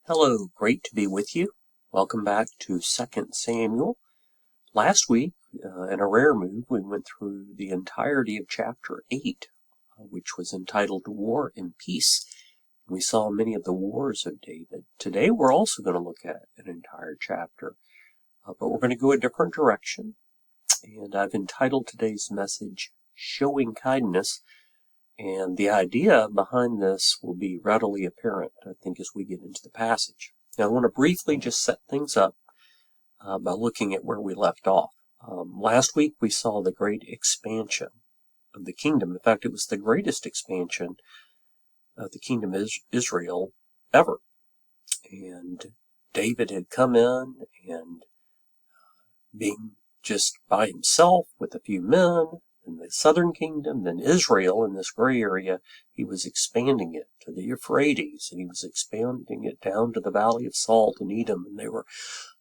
Hello, great to be with you. Welcome back to 2 Samuel. Last week, in a rare move, we went through the entirety of chapter 8, which was entitled War and Peace. We saw many of the wars of David. Today, we're also going to look at an entire chapter, but we're going to go a different direction. And I've entitled today's message, Showing Kindness. And the idea behind this will be readily apparent, I think, as we get into the passage. Now, I want to briefly just set things up by looking at where we left off. Last week, we saw the great expansion of the kingdom. In fact, it was the greatest expansion of the kingdom of Israel ever. And David had come in and being just by himself with a few men, in the southern kingdom, then Israel in this gray area, he was expanding it to the Euphrates, and he was expanding it down to the Valley of Salt and Edom, and they were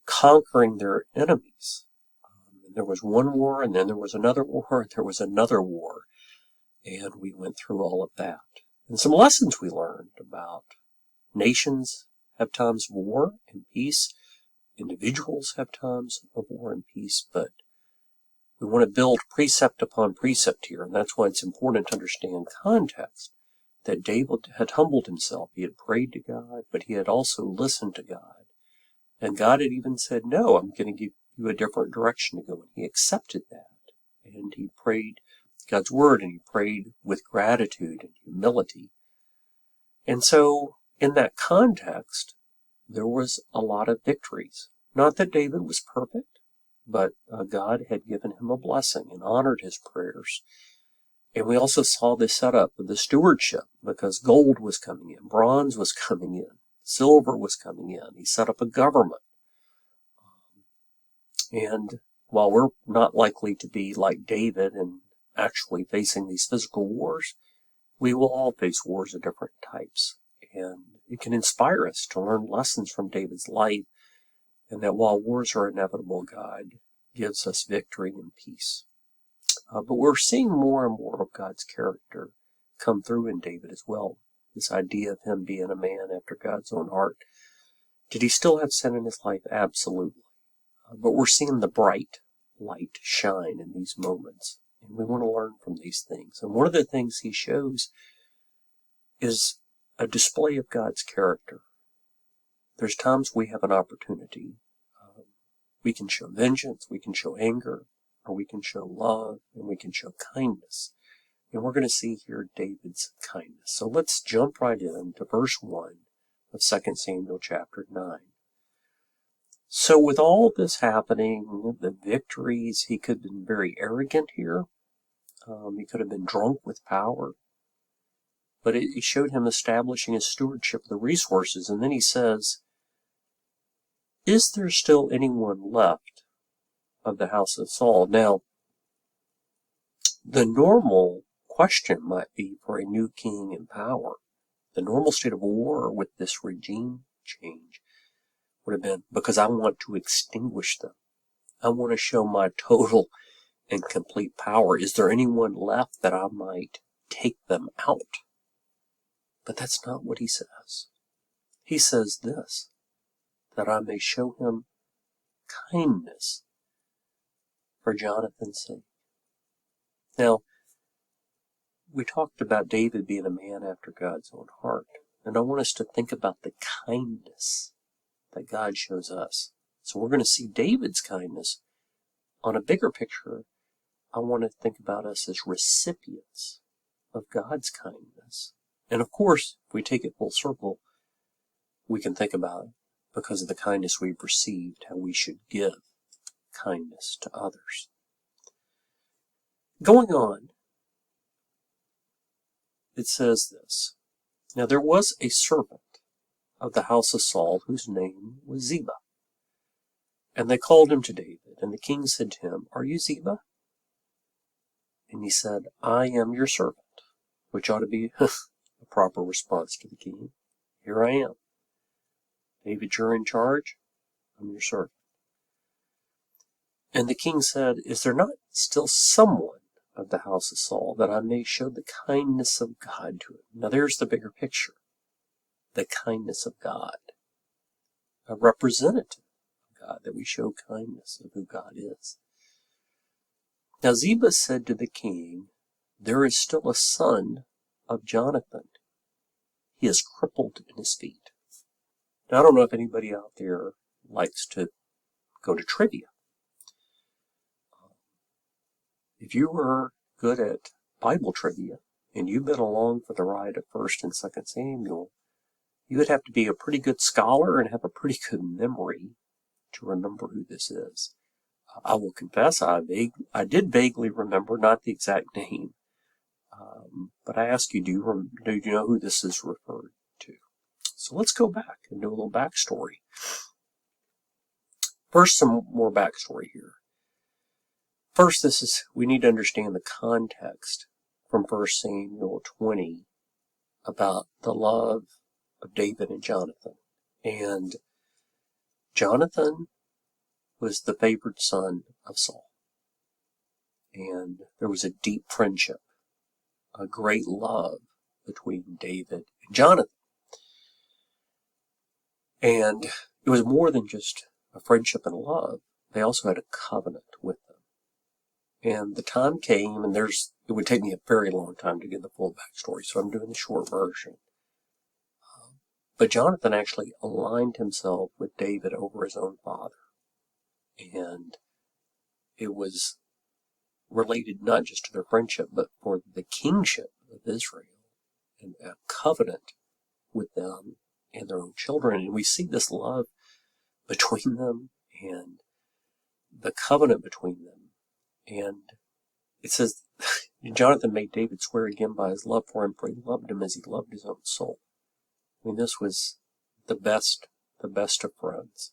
conquering their enemies. And there was one war, and then there was another war, and there was another war, and we went through all of that. And some lessons we learned about nations have times of war and peace, individuals have times of war and peace, but we want to build precept upon precept here, and that's why it's important to understand context, that David had humbled himself. He had prayed to God, but he had also listened to God. And God had even said, no, I'm going to give you a different direction to go. And he accepted that. And he prayed God's word, and he prayed with gratitude and humility. And so, in that context, there was a lot of victories. Not that David was perfect, but God had given him a blessing and honored his prayers. And we also saw the setup of the stewardship, because gold was coming in, bronze was coming in, silver was coming in. He set up a government. And while we're not likely to be like David and actually facing these physical wars, we will all face wars of different types. And it can inspire us to learn lessons from David's life, and that while wars are inevitable, God gives us victory and peace. But we're seeing more and more of God's character come through in David as well. This idea of him being a man after God's own heart. Did he still have sin in his life? Absolutely. But we're seeing the bright light shine in these moments. And we want to learn from these things. And one of the things he shows is a display of God's character. There's times we have an opportunity. We can show vengeance, we can show anger, or we can show love, and we can show kindness. And we're going to see here David's kindness. So let's jump right into verse 1 of 2 Samuel chapter 9. So with all this happening, the victories, he could have been very arrogant here. He could have been drunk with power. But it showed him establishing his stewardship of the resources. And then he says, is there still anyone left of the house of Saul? Now, the normal question might be for a new king in power. The normal state of war with this regime change would have been, because I want to extinguish them. I want to show my total and complete power. Is there anyone left that I might take them out? But that's not what he says. He says this, that I may show him kindness for Jonathan's sake. Now, we talked about David being a man after God's own heart, and I want us to think about the kindness that God shows us. So we're going to see David's kindness. On a bigger picture, I want to think about us as recipients of God's kindness. And of course, if we take it full circle, we can think about, because of the kindness we've received, how we should give kindness to others. Going on, it says this. Now there was a servant of the house of Saul whose name was Ziba. And they called him to David, and the king said to him, are you Ziba? And he said, I am your servant, which ought to be a proper response to the king. Here I am. David, you're in charge. I'm your servant. And the king said, is there not still someone of the house of Saul that I may show the kindness of God to him? Now there's the bigger picture. The kindness of God. a representative of God, that we show kindness of who God is. Now Ziba said to the king, "There is still a son of Jonathan. He is crippled in his feet." Now, I don't know if anybody out there likes to go to trivia. If you were good at Bible trivia and you've been along for the ride of 1st and 2nd Samuel, you would have to be a pretty good scholar and have a pretty good memory to remember who this is. I will confess I did vaguely remember, not the exact name, but I ask you, do you know who this is referred to? So let's go back and do a little backstory. First, some more backstory here. First, we need to understand the context from 1 Samuel 20 about the love of David and Jonathan. And Jonathan was the favored son of Saul. And there was a deep friendship, a great love between David and Jonathan. And it was more than just a friendship and love. They also had a covenant with them. And the time came, and it would take me a very long time to get the full backstory, so I'm doing the short version. But Jonathan actually aligned himself with David over his own father. And it was related not just to their friendship, but for the kingship of Israel, and a covenant with them and their own children. And we see this love between them and the covenant between them. And it says, Jonathan made David swear again by his love for him, for he loved him as he loved his own soul. I mean, this was the best of friends.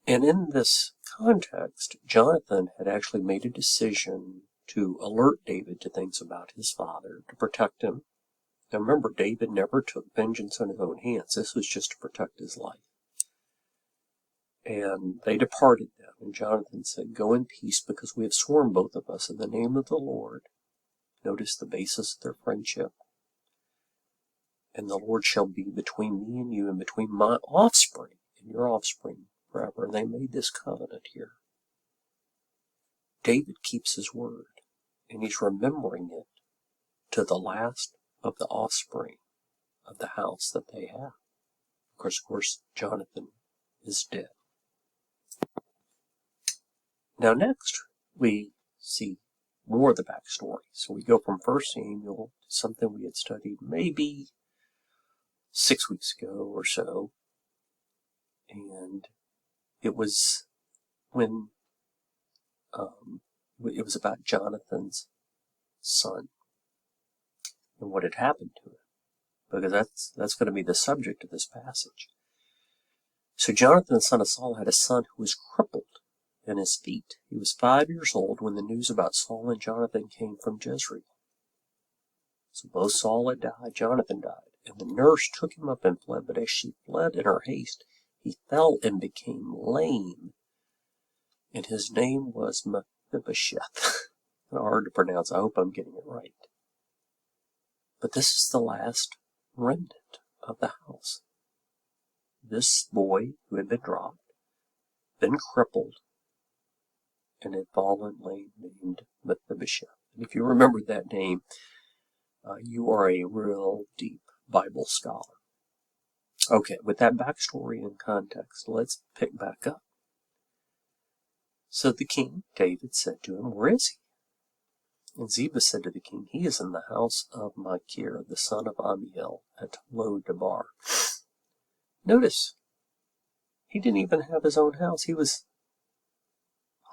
And in this context, Jonathan had actually made a decision to alert David to things about his father, to protect him. Now remember, David never took vengeance on his own hands. This was just to protect his life. And they departed then, and Jonathan said, "Go in peace, because we have sworn both of us in the name of the Lord." Notice the basis of their friendship. "And the Lord shall be between me and you, and between my offspring and your offspring forever." And they made this covenant here. David keeps his word, and he's remembering it to the last of the offspring of the house that they have. Of course, Jonathan is dead. Now next, we see more of the backstory. So we go from 1 Samuel to something we had studied maybe 6 weeks ago or so. And it was when it was about Jonathan's son and what had happened to him, because that's going to be the subject of this passage. So Jonathan, the son of Saul, had a son who was crippled in his feet. He was 5 years old when the news about Saul and Jonathan came from Jezreel. So both Saul had died, Jonathan died, and the nurse took him up and fled, but as she fled in her haste, he fell and became lame, and his name was Mephibosheth. Hard to pronounce. I hope I'm getting it right. But this is the last remnant of the house. This boy who had been dropped, been crippled, and had fallen lame, named Mephibosheth. And if you remember that name, you are a real deep Bible scholar. Okay, with that backstory and context, let's pick back up. So the king, David, said to him, "Where is he?" And Ziba said to the king, "He is in the house of Machir, the son of Amiel, at Lo-debar." Notice, he didn't even have his own house. He was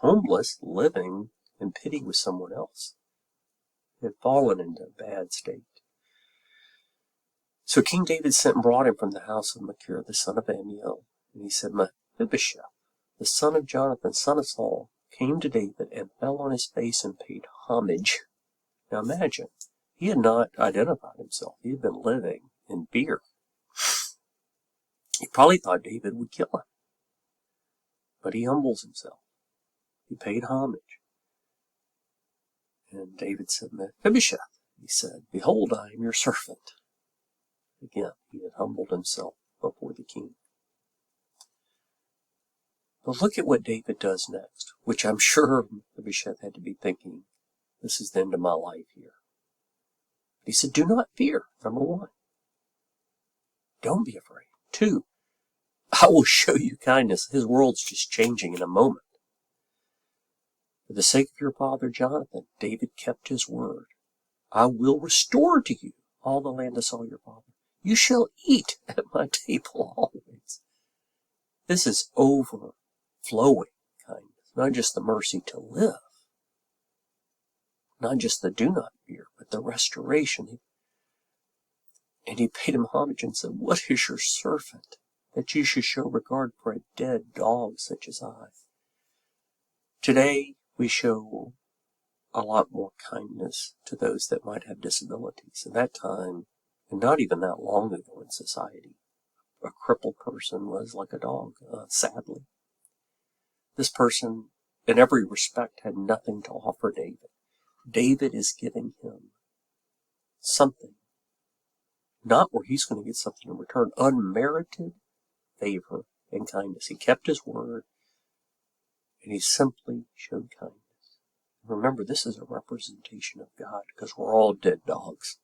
homeless, living in pity with someone else. He had fallen into a bad state. So King David sent and brought him from the house of Machir, the son of Amiel. And he said, "Mephibosheth, the son of Jonathan, son of Saul, came to David and fell on his face and paid homage." Now imagine, he had not identified himself. He had been living in fear. He probably thought David would kill him. But he humbles himself. He paid homage. And David said, "Mephibosheth," he said, "behold, I am your servant." Again, he had humbled himself before the king. But look at what David does next, which I'm sure Mephibosheth had to be thinking, this is the end of my life here. But he said, do not fear, number one. Don't be afraid. Two, I will show you kindness. His world's just changing in a moment. For the sake of your father Jonathan, David kept his word. I will restore to you all the land I saw your father. You shall eat at my table always. This is overflowing kindness, not just the mercy to live, not just the do not fear, but the restoration. And he paid him homage and said, what is your servant, that you should show regard for a dead dog such as I? Today, we show a lot more kindness to those that might have disabilities. In that time, and not even that long ago in society, a crippled person was like a dog, sadly. This person, in every respect, had nothing to offer David. David is giving him something, not where he's going to get something in return, unmerited favor and kindness. He kept his word, and he simply showed kindness. Remember, this is a representation of God, because we're all dead dogs.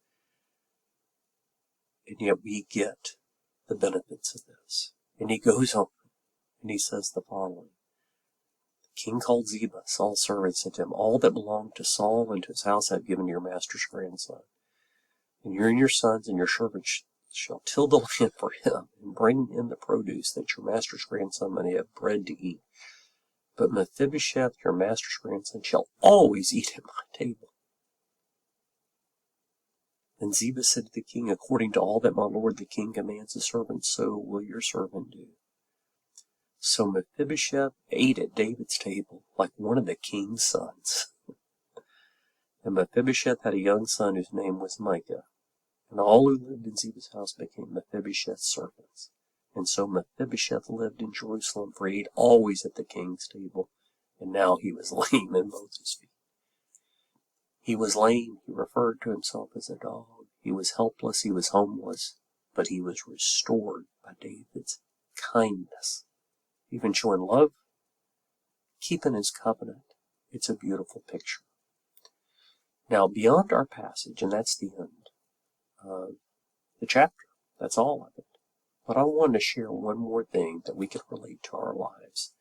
And yet we get the benefits of this. And he goes on, and he says the following. The king called Ziba, Saul's servant, said to him, all that belonged to Saul and to his house I have given to your master's grandson. And you and your sons and your servants shall till the land for him, and bring in the produce, that your master's grandson may have bread to eat. But Mephibosheth, your master's grandson, shall always eat at my table. And Ziba said to the king, according to all that my lord the king commands his servant, so will your servant do. So Mephibosheth ate at David's table like one of the king's sons. And Mephibosheth had a young son whose name was Micah. And all who lived in Ziba's house became Mephibosheth's servants. And so Mephibosheth lived in Jerusalem, for he ate always at the king's table. And now he was lame in both his feet. He was lame. He referred to himself as a dog. He was helpless. He was homeless. But he was restored by David's kindness. Even showing love, keeping his covenant. It's a beautiful picture. Now, beyond our passage, and that's the end of the chapter. That's all of it. But I wanted to share one more thing that we could relate to our lives.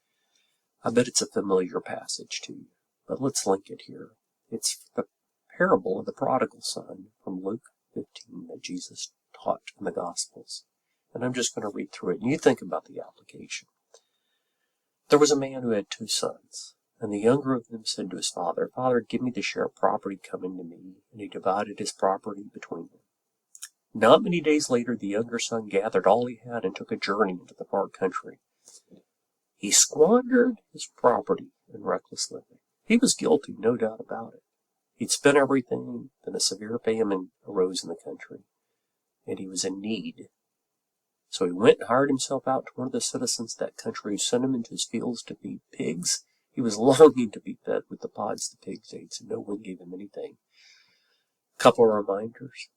I bet it's a familiar passage to you, but let's link it here. It's the parable of the prodigal son from Luke 15 that Jesus taught in the Gospels. And I'm just going to read through it, and you think about the application. There was a man who had 2 sons, and the younger of them said to his father, Father, give me the share of property coming to me. And he divided his property between them. Not many days later, the younger son gathered all he had and took a journey into the far country. He squandered his property in reckless living. He was guilty, no doubt about it. He'd spent everything, then a severe famine arose in the country, and he was in need. So he went and hired himself out to one of the citizens of that country, who sent him into his fields to feed pigs. He was longing to be fed with the pods the pigs ate, so no one gave him anything. Couple of reminders.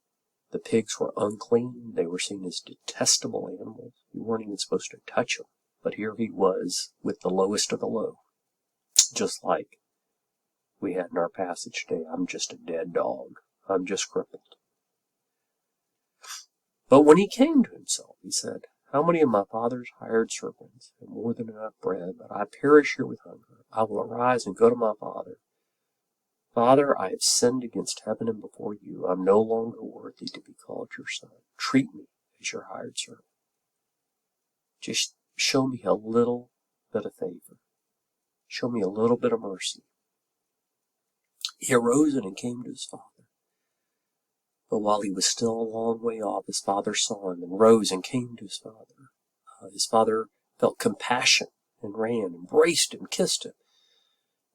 The pigs were unclean. They were seen as detestable animals. You weren't even supposed to touch them. But here he was with the lowest of the low. Just like we had in our passage today. I'm just a dead dog. I'm just crippled. But when he came to himself, he said, how many of my father's hired servants have more than enough bread, but I perish here with hunger? I will arise and go to my father. Father, I have sinned against heaven and before you. I'm no longer worthy to be called your son. Treat me as your hired servant. Just show me a little bit of favor. Show me a little bit of mercy. He arose and came to his father. But while he was still a long way off, his father saw him and rose and came to his father. His father felt compassion and ran, embraced him, kissed him.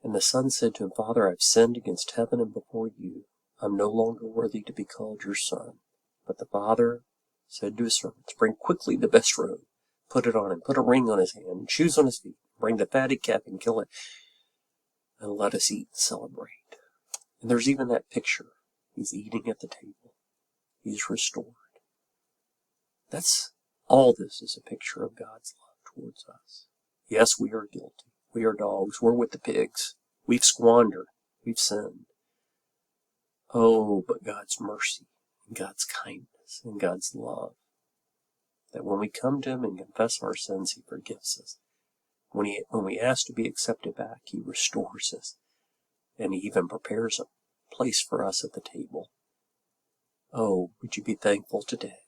And the son said to him, Father, I have sinned against heaven and before you. I'm no longer worthy to be called your son. But the father said to his servants, bring quickly the best robe, put it on him, put a ring on his hand, and shoes on his feet. Bring the fatted calf and kill it, and let us eat and celebrate. And there's even that picture. He's eating at the table. He's restored. All this is a picture of God's love towards us. Yes, we are guilty. We are dogs. We're with the pigs. We've squandered. We've sinned. Oh, but God's mercy, and God's kindness, and God's love, that when we come to Him and confess our sins, He forgives us. When we ask to be accepted back, He restores us, and He even prepares a place for us at the table. Oh, would you be thankful today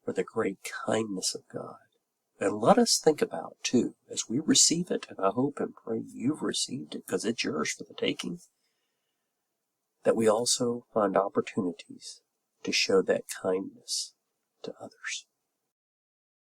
for the great kindness of God? And let us think about, too, as we receive it, and I hope and pray you've received it because it's yours for the taking, that we also find opportunities to show that kindness to others.